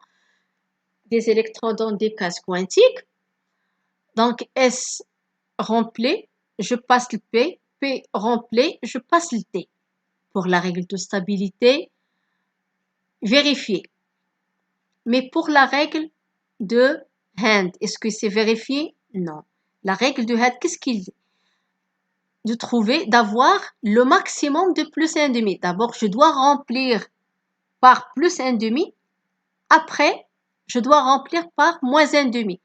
des électrons dans des cases quantiques, donc S rempli, je passe le P, P rempli, je passe le D. Pour la règle de stabilité, vérifier. Mais pour la règle de Henle, est-ce que c'est vérifié? Non. La règle de Henle, qu'est-ce qu'il dit? De trouver, d'avoir le maximum de plus 1,5. D'abord, je dois remplir par plus 1,5. Après, je dois remplir par moins 1,5.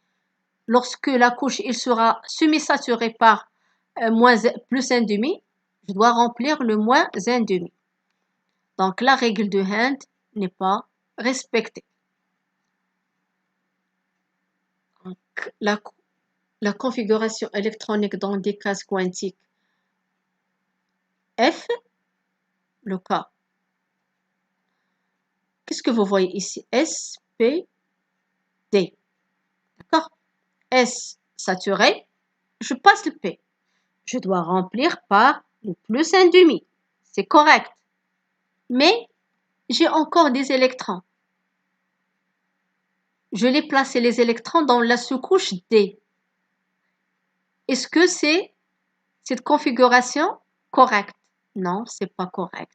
Lorsque la couche il sera semi-saturée par plus 1,5, je dois remplir le moins 1,5. Donc, la règle de Henle n'est pas respectée. Donc, la configuration électronique dans des cases quantiques F, le cas. Qu'est-ce que vous voyez ici? S, P, D. D'accord? S saturé, je passe le P. Je dois remplir par le plus 1,5. C'est correct. Mais j'ai encore des électrons. Je l'ai placé les électrons dans la sous-couche D. Est-ce que c'est cette configuration correcte? Non, c'est pas correct.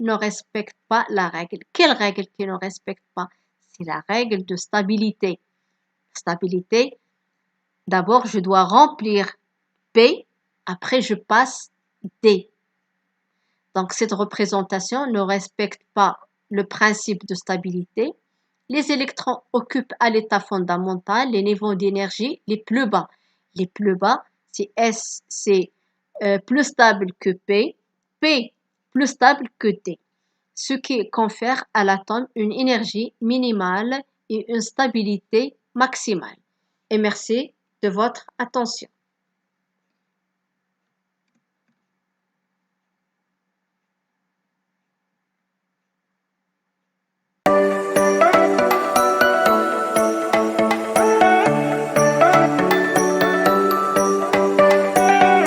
Ne respecte pas la règle. Quelle règle qui ne respecte pas? C'est la règle de stabilité. Stabilité, d'abord je dois remplir P, après je passe D. Donc cette représentation ne respecte pas le principe de stabilité. Les électrons occupent à l'état fondamental les niveaux d'énergie les plus bas. Les plus bas, c'est S, c'est plus stable que P, P plus stable que D, ce qui confère à l'atome une énergie minimale et une stabilité maximale. Et merci de votre attention.